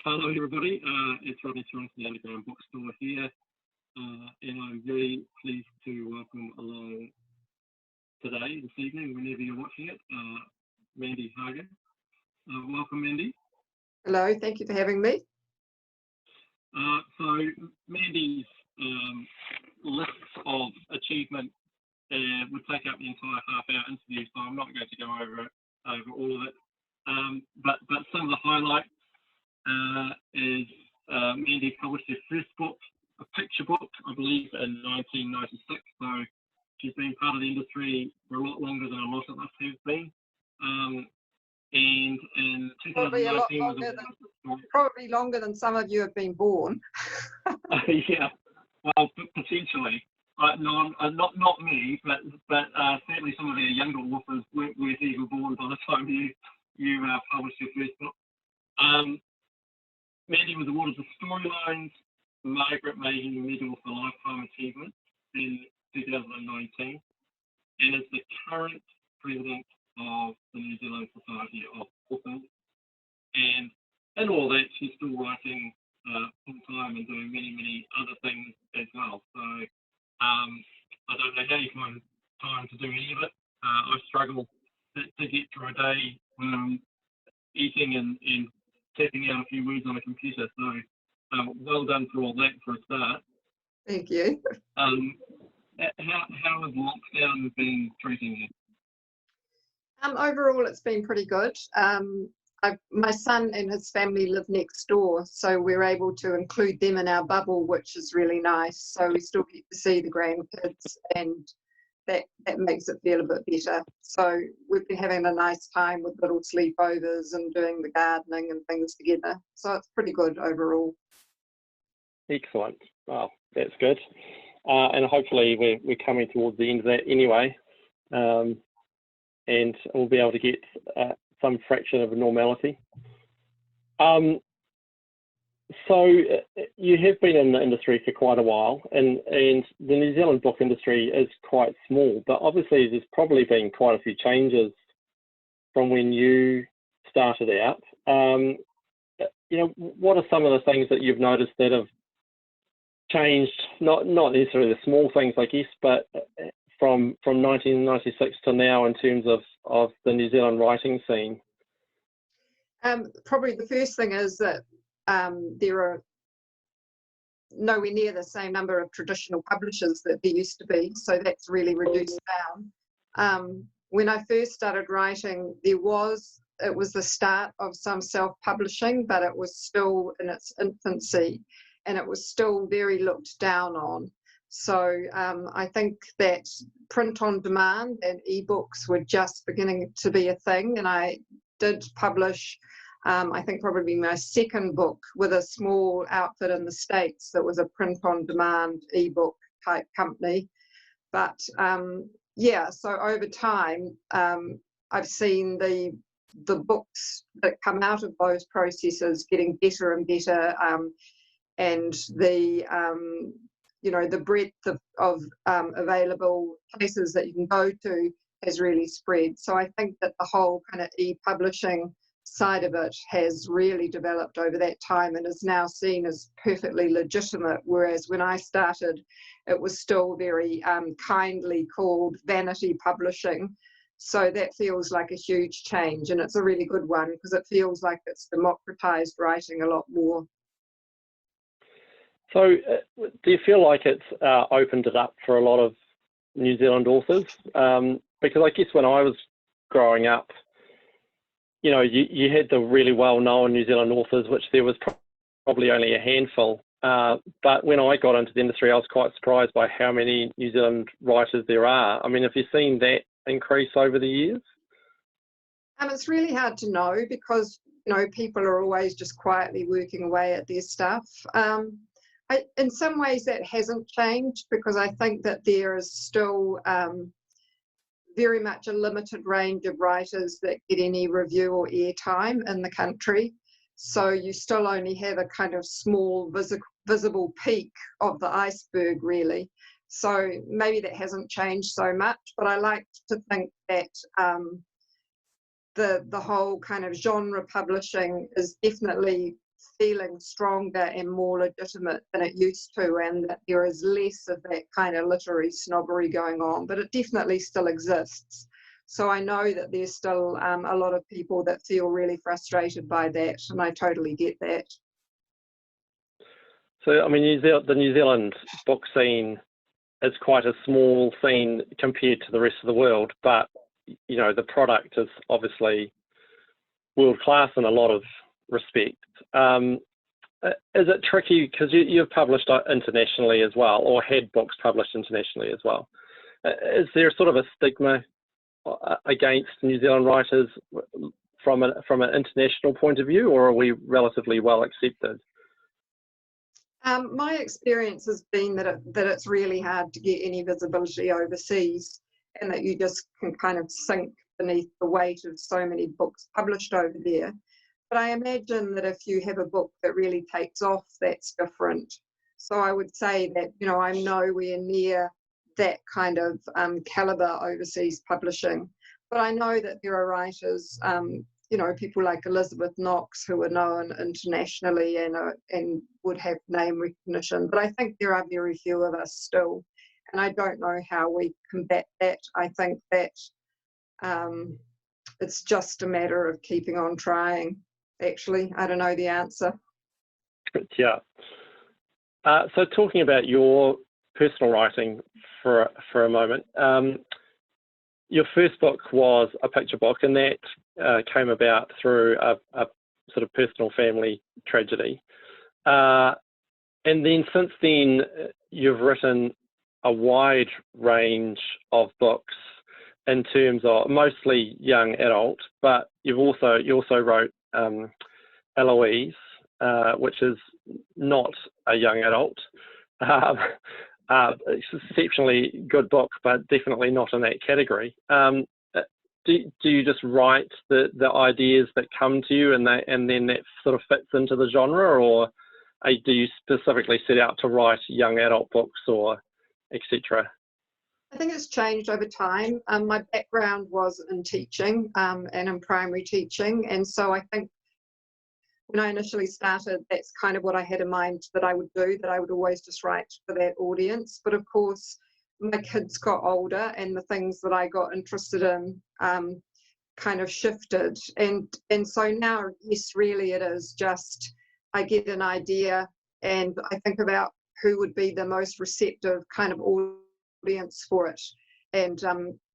Hello everybody, it's Rodney from the Underground Bookstore here, and I'm very pleased to welcome along today, this evening, whenever you're watching it, Mandy Hager. Welcome, Mandy. Hello, thank you for having me. So Mandy's list of achievement would take up the entire half-hour interview, so I'm not going to go over all of it. But some of the highlights is Mandy published her first book, a picture book, I believe, in 1996. So she's been part of the industry for a lot longer than a lot of us have been. And in 2019, probably longer than some of you have been born. Yeah, well, potentially. No, not me, but certainly some of our younger authors weren't even born by the time you published your first book. Mandy was awarded the Storylines Margaret Mayhew Medal for Lifetime Achievement in 2019, and is the current president of the New Zealand Society of Authors. And in all that, she's still writing full time and doing many other things as well. So I don't know how you find time to do any of it. I struggle to get through a day when I'm eating and tapping out a few words on a computer. So well done for all that for a start. Thank you. How has lockdown been treating you? Overall, it's been pretty good. My son and his family live next door, so we're able to include them in our bubble, which is really nice. So we still get to see the grandkids, and that makes it feel a bit better. So we've been having a nice time with little sleepovers and doing the gardening and things together. So it's pretty good overall. Excellent. Well, that's good. And hopefully we're coming towards the end of that anyway. And we'll be able to get some fraction of normality. So you have been in the industry for quite a while, and the New Zealand book industry is quite small, but obviously there's probably been quite a few changes from when you started out. What are some of the things that you've noticed that have changed, not necessarily the small things, I guess, but from 1996 to now in terms of the New Zealand writing scene? Probably the first thing is that there are nowhere near the same number of traditional publishers that there used to be, so that's really reduced down. When I first started writing, it was the start of some self-publishing, but it was still in its infancy, and it was still very looked down on. So I think that print on demand and ebooks were just beginning to be a thing, and I did publish I think probably my second book with a small outfit in the States that was a print on demand ebook type company. But yeah, so over time I've seen the books that come out of those processes getting better and better, and the the breadth of available places that you can go to has really spread. So I think that the whole kind of e-publishing side of it has really developed over that time and is now seen as perfectly legitimate, whereas when I started it was still very kindly called vanity publishing. So that feels like a huge change, and it's a really good one because it feels like it's democratized writing a lot more. So do you feel like it's opened it up for a lot of New Zealand authors? Because I guess when I was growing up, you had the really well-known New Zealand authors, which there was probably only a handful. But when I got into the industry, I was quite surprised by how many New Zealand writers there are. I mean, have you seen that increase over the years? It's really hard to know because, people are always just quietly working away at their stuff. In some ways that hasn't changed because I think that there is still very much a limited range of writers that get any review or airtime in the country. So you still only have a kind of small visible peak of the iceberg, really. So maybe that hasn't changed so much, but I like to think that the whole kind of genre publishing is definitely feeling stronger and more legitimate than it used to, and that there is less of that kind of literary snobbery going on, but it definitely still exists. So I know that there's still a lot of people that feel really frustrated by that, and I totally get that. So, I mean, the New Zealand book scene is quite a small scene compared to the rest of the world, but, you know, the product is obviously world class in a lot of respects. Is it tricky, because you've published internationally as well, or had books published internationally as well? Is there sort of a stigma against New Zealand writers from an international point of view, or are we relatively well accepted? My experience has been that it's really hard to get any visibility overseas, and that you just can kind of sink beneath the weight of so many books published over there. But I imagine that if you have a book that really takes off, that's different. So I would say that, you know, I'm nowhere near that kind of caliber overseas publishing. But I know that there are writers, you know, people like Elizabeth Knox, who are known internationally and would have name recognition. But I think there are very few of us still. And I don't know how we combat that. I think that it's just a matter of keeping on trying, actually. I don't know the answer. Yeah. So talking about your personal writing for a moment, your first book was a picture book, and that came about through a sort of personal family tragedy. And then since then, you've written a wide range of books in terms of mostly young adult, but you also wrote Eloise, which is not a young adult. It's an exceptionally good book, but definitely not in that category. Do you just write the ideas that come to you, and then that sort of fits into the genre, or do you specifically set out to write young adult books or etc.? I think it's changed over time. My background was in teaching and in primary teaching, and so I think when I initially started, that's kind of what I had in mind that I would do, that I would always just write for that audience. But of course, my kids got older, and the things that I got interested in kind of shifted. And so now, yes, really it is just, I get an idea and I think about who would be the most receptive kind of audience for it. And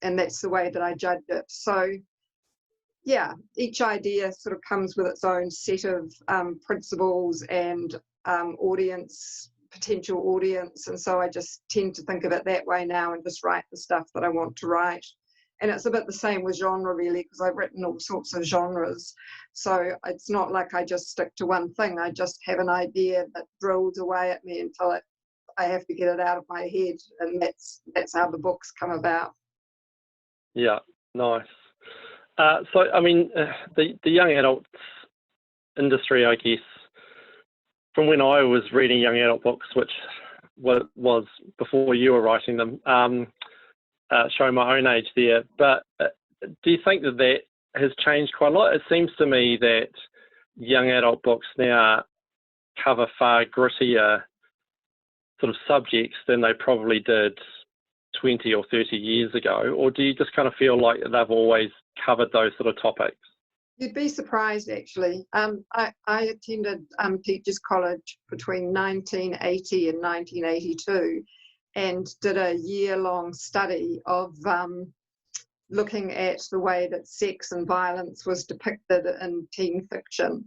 that's the way that I judge it. So yeah, each idea sort of comes with its own set of principles and potential audience. And so I just tend to think of it that way now and just write the stuff that I want to write. And it's a bit the same with genre, really, because I've written all sorts of genres. So it's not like I just stick to one thing. I just have an idea that drills away at me until I have to get it out of my head. And that's how the books come about. Yeah, nice. So, I mean, the young adults industry, I guess, from when I was reading young adult books, which was before you were writing them, showing my own age there, but do you think that has changed quite a lot? It seems to me that young adult books now cover far grittier sort of subjects than they probably did 20 or 30 years ago, or do you just kind of feel like they've always covered those sort of topics? You'd be surprised, actually. I attended Teachers College between 1980 and 1982 and did a year-long study of looking at the way that sex and violence was depicted in teen fiction.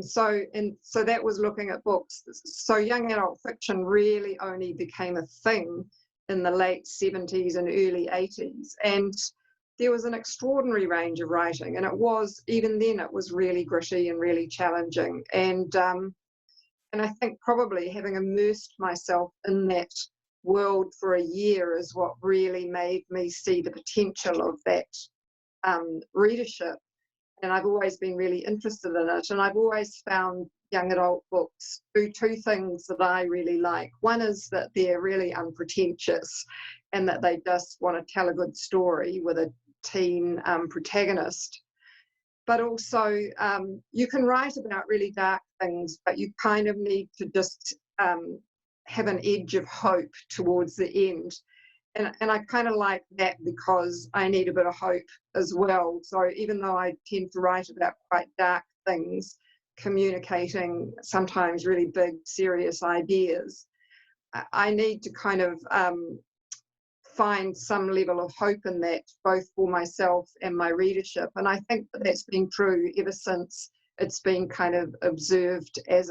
So that was looking at books. So young adult fiction really only became a thing in the late 70s and early 80s. And there was an extraordinary range of writing, and even then it was really gritty and really challenging. And I think probably having immersed myself in that world for a year is what really made me see the potential of that readership. And I've always been really interested in it. And I've always found young adult books do two things that I really like. One is that they're really unpretentious and that they just want to tell a good story with a teen protagonist. but also you can write about really dark things, but you kind of need to just have an edge of hope towards the end. And I kind of like that because I need a bit of hope as well. So even though I tend to write about quite dark things, communicating sometimes really big, serious ideas, I need to kind of find some level of hope in that, both for myself and my readership. And I think that that's been true ever since it's been kind of observed as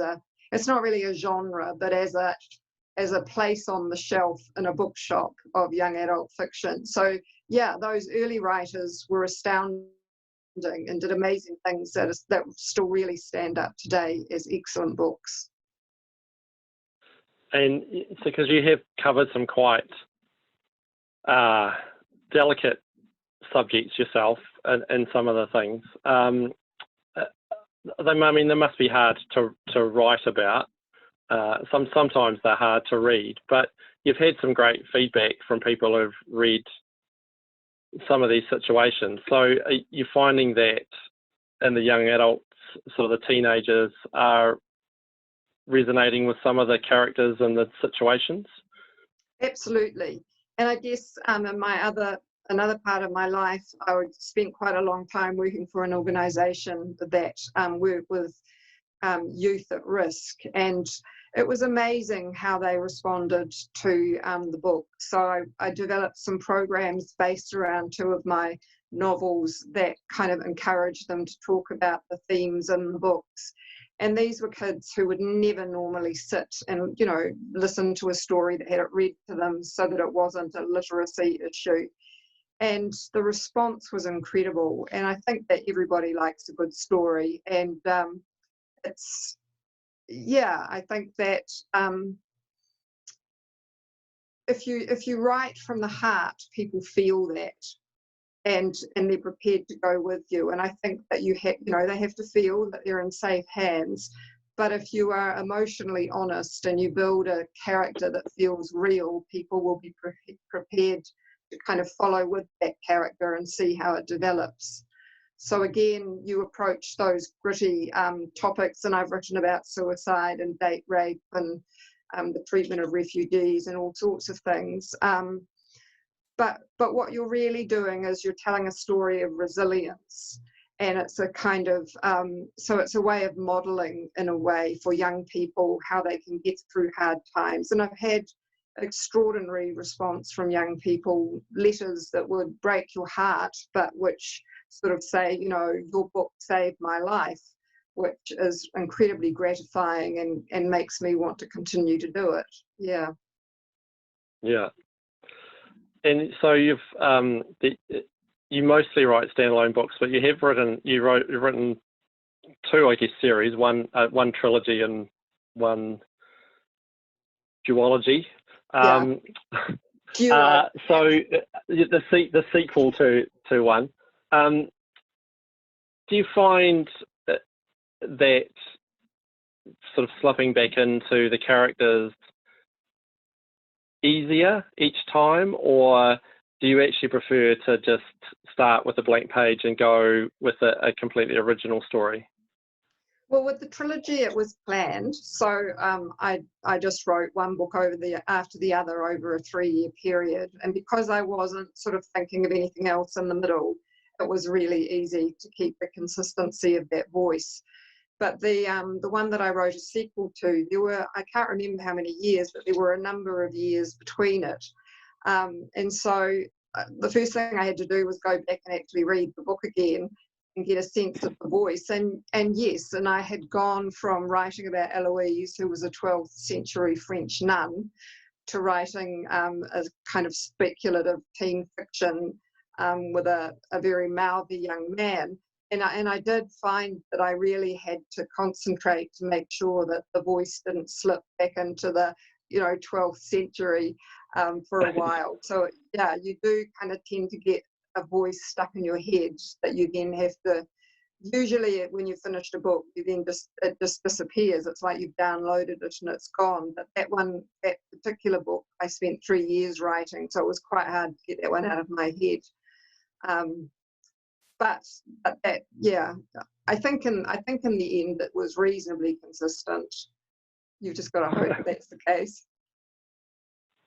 it's not really a genre, but as a place on the shelf in a bookshop of young adult fiction. So yeah, those early writers were astounding and did amazing things that still really stand up today as excellent books. And so, because you have covered some quite delicate subjects yourself and some of the things, they must be hard to write about. Sometimes they're hard to read, but you've had some great feedback from people who've read some of these situations. So you're finding that in the young adults, sort of the teenagers, are resonating with some of the characters and the situations? Absolutely. And I guess in another part of my life, I spent quite a long time working for an organisation that worked with youth at risk, and it was amazing how they responded to the book. So I developed some programs based around two of my novels that kind of encouraged them to talk about the themes in the books. And these were kids who would never normally sit and, listen to a story that had it read to them, so that it wasn't a literacy issue. And the response was incredible. And I think that everybody likes a good story. And I think that if you write from the heart, people feel that, and they're prepared to go with you. And I think that they have to feel that they're in safe hands. But if you are emotionally honest and you build a character that feels real, people will be prepared to kind of follow with that character and see how it develops. So again, you approach those gritty topics, and I've written about suicide and date rape and the treatment of refugees and all sorts of things. But what you're really doing is you're telling a story of resilience, and it's a kind of so it's a way of modelling, in a way, for young people how they can get through hard times. And I've had extraordinary response from young people, letters that would break your heart, but which sort of say, your book saved my life, which is incredibly gratifying and makes me want to continue to do it. Yeah. And so you've you mostly write standalone books, but you've written two, I guess, series, one trilogy and one duology. So the sequel to one. Do you find that sort of slipping back into the characters easier each time, or do you actually prefer to just start with a blank page and go with a completely original story? Well, with the trilogy, it was planned. So I just wrote one book after the other over a 3-year period. And because I wasn't sort of thinking of anything else in the middle, it was really easy to keep the consistency of that voice. But the one that I wrote a sequel to, I can't remember how many years, but there were a number of years between it. And so the first thing I had to do was go back and actually read the book again and get a sense of the voice. And yes, and I had gone from writing about Eloise, who was a 12th century French nun, to writing a kind of speculative teen fiction with a very mouthy young man. And I did find that I really had to concentrate to make sure that the voice didn't slip back into the 12th century for a while. So yeah, you do kind of tend to get a voice stuck in your head that you then have to, usually when you've finished a book, it just disappears. It's like you've downloaded it and it's gone. But that particular book, I spent 3 years writing, so it was quite hard to get that one out of my head. but that, yeah, I think in the end it was reasonably consistent. You've just got to hope that that's the case.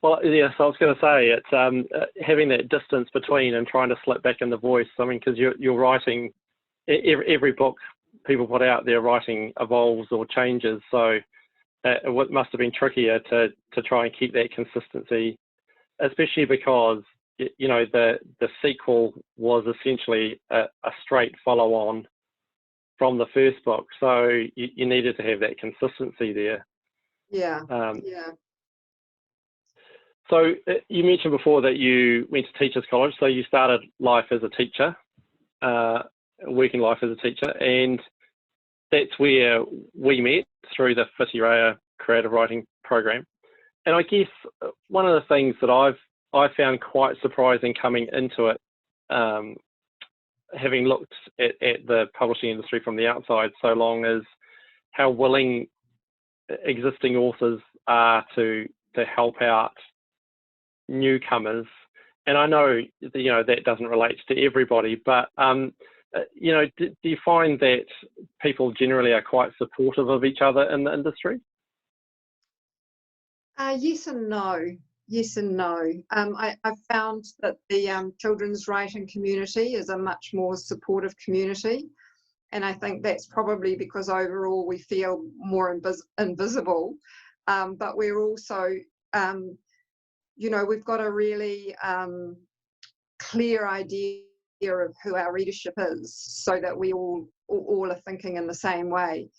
Well, yes, I was going to say it's having that distance between and trying to slip back in the voice. I mean, because you're writing every book people put out, their writing evolves or changes. So it must have been trickier to try and keep that consistency, especially because you know the sequel was essentially a straight follow-on from the first book. So you needed to have that consistency there. Yeah. Yeah. So you mentioned before that you went to teachers college, so you started life as a teacher, working life as a teacher, and that's where we met through the Whitireia Creative Writing Program. And I guess one of the things that I found quite surprising coming into it, having looked at the publishing industry from the outside so long, is how willing existing authors are to help out newcomers. And I know that doesn't relate to everybody, but do you find that people generally are quite supportive of each other in the industry? Yes and no. Yes and no. I've found that the children's writing community is a much more supportive community, and I think that's probably because overall we feel more invisible, but we're also we've got a really clear idea of who our readership is, so that we all are thinking in the same way.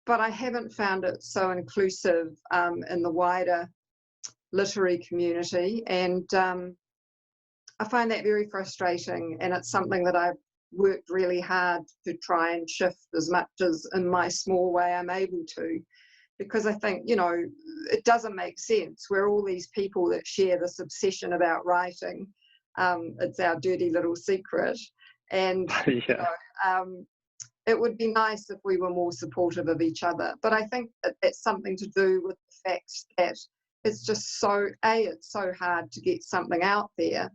But I haven't found it so inclusive in the wider literary community, and I find that very frustrating, and it's something that I've worked really hard to try and shift as much as in my small way I'm able to. Because I think, it doesn't make sense. We're all these people that share this obsession about writing. It's our dirty little secret. And, yeah. It would be nice if we were more supportive of each other. But I think that that's something to do with the fact that it's just it's so hard to get something out there.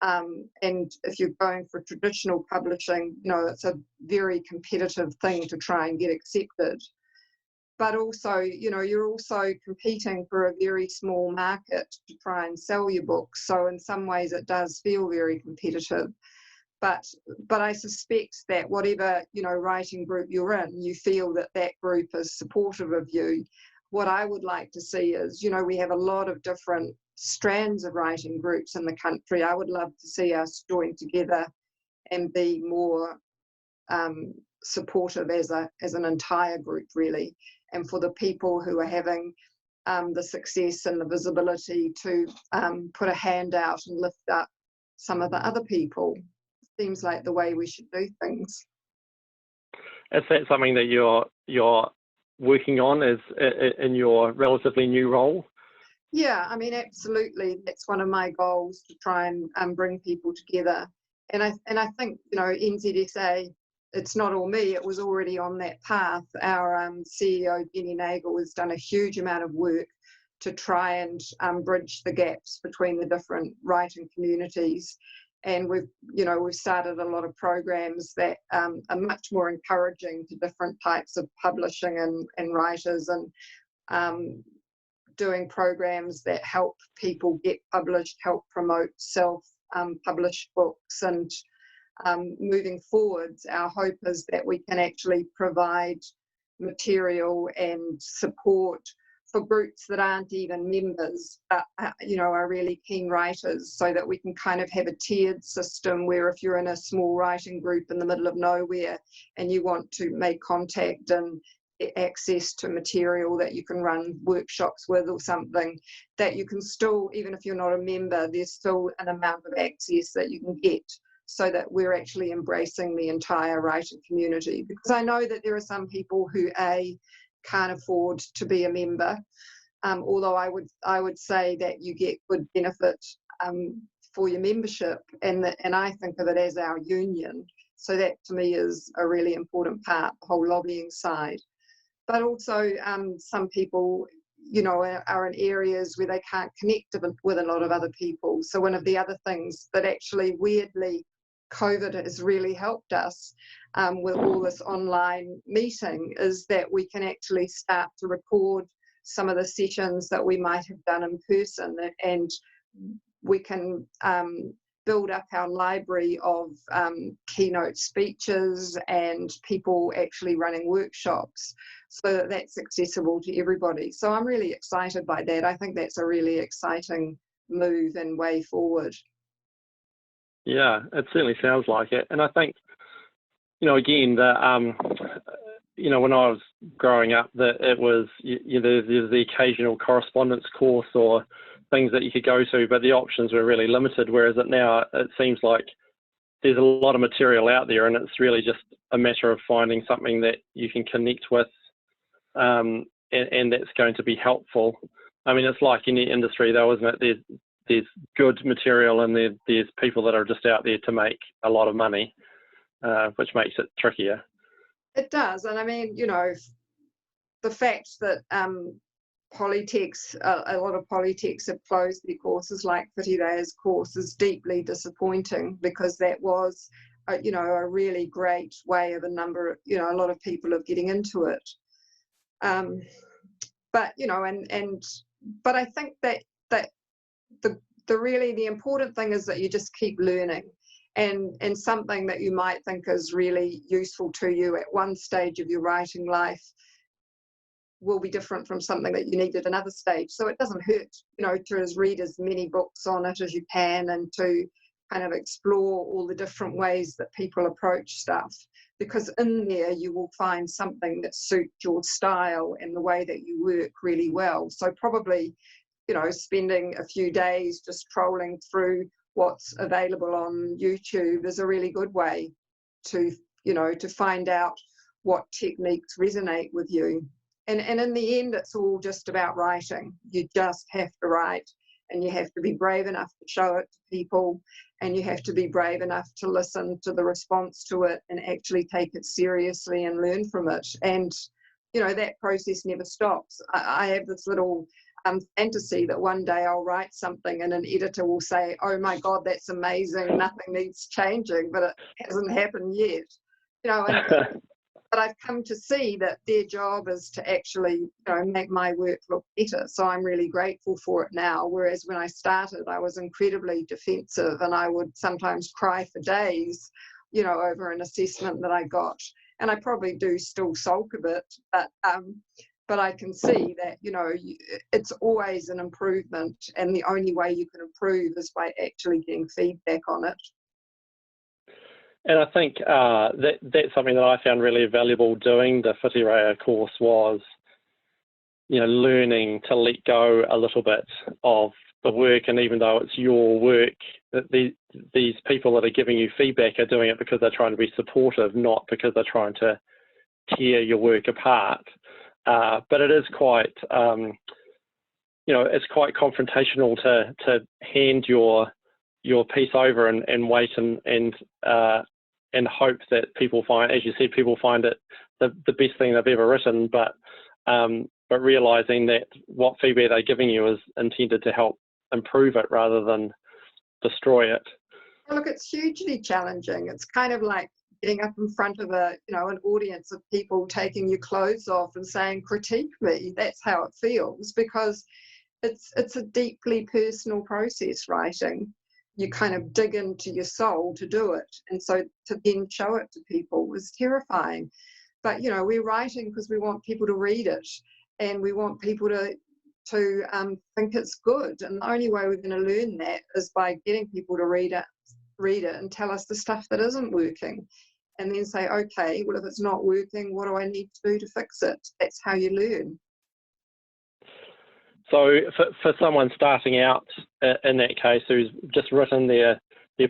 And if you're going for traditional publishing, it's a very competitive thing to try and get accepted. But also, you're also competing for a very small market to try and sell your books. So in some ways it does feel very competitive. But I suspect that whatever, writing group you're in, you feel that that group is supportive of you. What I would like to see is, we have a lot of different strands of writing groups in the country. I would love to see us join together and be more supportive as an entire group, really. And for the people who are having the success and the visibility to put a hand out and lift up some of the other people. Seems like the way we should do things. Is that something that you're working on as in your relatively new role? Yeah, I mean, absolutely. That's one of my goals, to try and bring people together. And I think, NZSA, it's not all me, it was already on that path. Our CEO, Jenny Nagel, has done a huge amount of work to try and bridge the gaps between the different writing communities. And we've started a lot of programs that are much more encouraging to different types of publishing and writers, and doing programs that help people get published, help promote self-published books. And moving forwards, our hope is that we can actually provide material and support for groups that aren't even members, but are really keen writers, so that we can kind of have a tiered system where if you're in a small writing group in the middle of nowhere and you want to make contact and get access to material that you can run workshops with or something, that you can still, even if you're not a member, there's still an amount of access that you can get, so that we're actually embracing the entire writing community. Because I know that there are some people who can't afford to be a member, although I would say that you get good benefit for your membership, and I think of it as our union. So that to me is a really important part, the whole lobbying side. But also some people, are in areas where they can't connect with a lot of other people. So one of the other things that actually weirdly COVID has really helped us with all this online meeting, is that we can actually start to record some of the sessions that we might have done in person, and we can build up our library of keynote speeches and people actually running workshops, so that that's accessible to everybody. So I'm really excited by that. I think that's a really exciting move and way forward. Yeah, it certainly sounds like it. And I think, again, the when I was growing up, that it was there's the occasional correspondence course or things that you could go to, but the options were really limited. Whereas now it seems like there's a lot of material out there, and it's really just a matter of finding something that you can connect with, and that's going to be helpful. I mean, it's like any industry, though, isn't it? There's good material, and there's people that are just out there to make a lot of money, which makes it trickier. It does, and I mean, the fact that Polytechs, a lot of Polytechs have closed their courses, like Whitire's course, is deeply disappointing, because that was, a really great way of a lot of people of getting into it. But but I think that the important thing is that you just keep learning, and something that you might think is really useful to you at one stage of your writing life will be different from something that you need at another stage. So it doesn't hurt, to read as many books on it as you can, and to kind of explore all the different ways that people approach stuff, because in there you will find something that suits your style and the way that you work really well. So probably, spending a few days just trolling through what's available on YouTube is a really good way to, to find out what techniques resonate with you. And in the end, it's all just about writing. You just have to write, and you have to be brave enough to show it to people, and you have to be brave enough to listen to the response to it and actually take it seriously and learn from it. And, that process never stops. I have this little fantasy that one day I'll write something and an editor will say, "Oh my God, that's amazing, nothing needs changing," but it hasn't happened yet. But I've come to see that their job is to actually, make my work look better. So I'm really grateful for it now. Whereas when I started, I was incredibly defensive, and I would sometimes cry for days, over an assessment that I got. And I probably do still sulk a bit, but I can see that, it's always an improvement, and the only way you can improve is by actually getting feedback on it. And I think that's something that I found really valuable doing the Whitire course, was, learning to let go a little bit of the work. And even though it's your work, that these people that are giving you feedback are doing it because they're trying to be supportive, not because they're trying to tear your work apart. But it is quite, it's quite confrontational to hand your piece over and wait and hope that people find, as you said, people find it the best thing they've ever written, but realizing that what feedback they're giving you is intended to help improve it rather than destroy it. Look, it's hugely challenging. It's kind of like getting up in front of an audience of people, taking your clothes off and saying, "Critique me." That's how it feels, because it's a deeply personal process, writing. You kind of dig into your soul to do it, and so to then show it to people was terrifying. But we're writing because we want people to read it, and we want people to think it's good. And the only way we're going to learn that is by getting people to read it and tell us the stuff that isn't working, and then say, okay, well, if it's not working, what do I need to do to fix it? That's how you learn. So for someone starting out in that case, who's just written their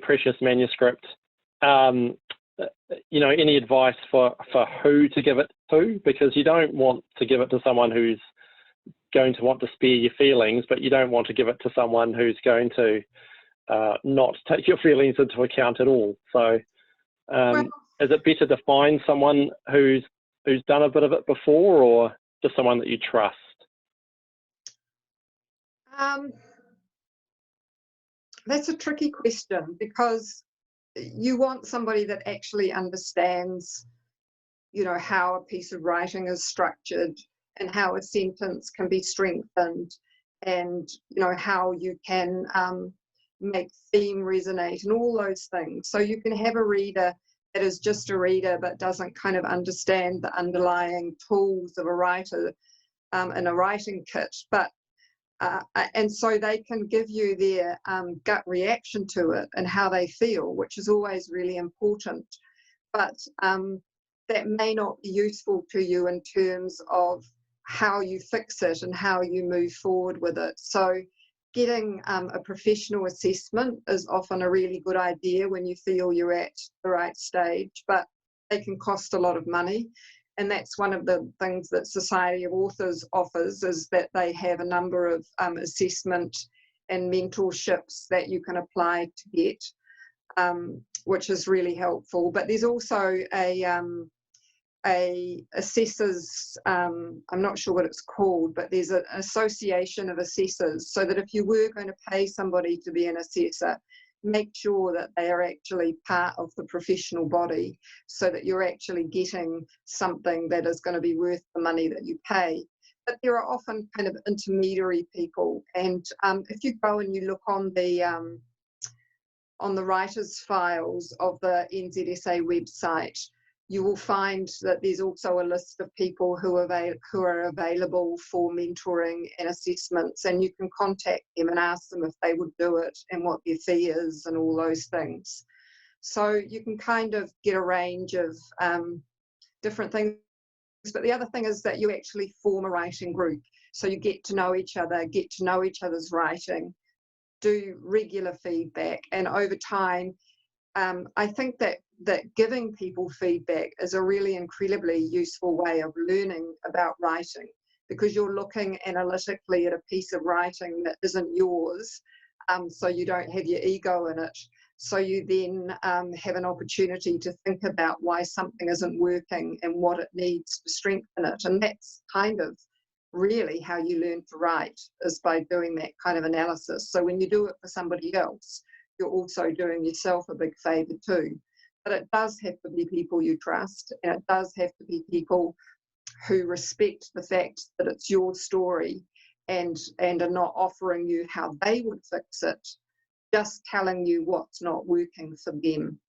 precious manuscript, any advice for who to give it to? Because you don't want to give it to someone who's going to want to spare your feelings, but you don't want to give it to someone who's going to not take your feelings into account at all. So is it better to find someone who's done a bit of it before, or just someone that you trust? That's a tricky question, because you want somebody that actually understands, you know, how a piece of writing is structured and how a sentence can be strengthened, and, you know, how you can make theme resonate and all those things. So you can have a reader that is just a reader but doesn't kind of understand the underlying tools of a writer in a writing kit, but and so they can give you their gut reaction to it and how they feel, which is always really important. But that may not be useful to you in terms of how you fix it and how you move forward with it. So getting a professional assessment is often a really good idea when you feel you're at the right stage, but they can cost a lot of money. And that's one of the things that Society of Authors offers, is that they have a number of assessment and mentorships that you can apply to get, which is really helpful. But there's also a assessors, I'm not sure what it's called, but there's an association of assessors, so that if you were going to pay somebody to be an assessor, make sure that they are actually part of the professional body, so that you're actually getting something that is going to be worth the money that you pay. But there are often kind of intermediary people, and if you go and you look on the writers' files of the NZSA website, you will find that there's also a list of people who are available for mentoring and assessments, and you can contact them and ask them if they would do it and what their fee is and all those things. So you can kind of get a range of different things. But the other thing is that you actually form a writing group. So you get to know each other, get to know each other's writing, do regular feedback, and over time, I think that giving people feedback is a really incredibly useful way of learning about writing, because you're looking analytically at a piece of writing that isn't yours, so you don't have your ego in it. So you then have an opportunity to think about why something isn't working and what it needs to strengthen it. And that's kind of really how you learn to write, is by doing that kind of analysis. So when you do it for somebody else, you're also doing yourself a big favour too. But it does have to be people you trust, and it does have to be people who respect the fact that it's your story and are not offering you how they would fix it, just telling you what's not working for them.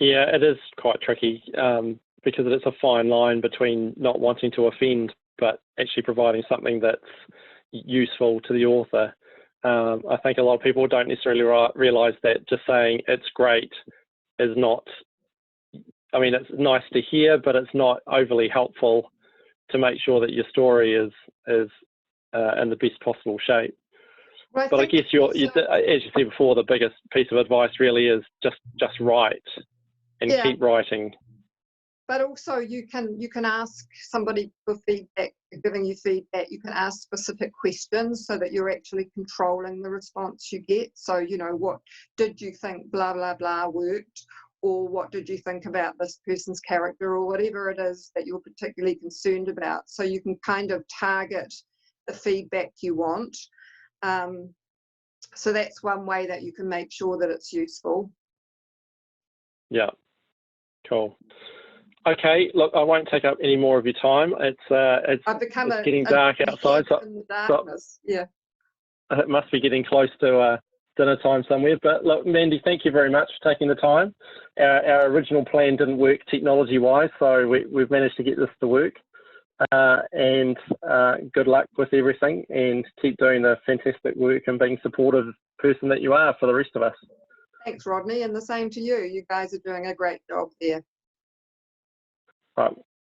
Yeah, it is quite tricky because it's a fine line between not wanting to offend but actually providing something that's useful to the author. I think a lot of people don't necessarily realise that just saying it's great is not, I mean, it's nice to hear, but it's not overly helpful to make sure that your story is in the best possible shape. Well, but I guess as you said before, the biggest piece of advice really is just write and keep writing. But also you can ask somebody for feedback, giving you feedback. You can ask specific questions so that you're actually controlling the response you get. So, you know, what did you think blah, blah, blah worked? Or what did you think about this person's character, or whatever it is that you're particularly concerned about. So you can kind of target the feedback you want. So that's one way that you can make sure that it's useful. Yeah. Cool. Okay, look, I won't take up any more of your time. It's getting dark outside. In the darkness. Yeah. It must be getting close to dinner time somewhere. But look, Mandy, thank you very much for taking the time. Our original plan didn't work technology-wise, so we've managed to get this to work. And good luck with everything, and keep doing the fantastic work and being supportive person that you are for the rest of us. Thanks, Rodney, and the same to you. You guys are doing a great job there. Right.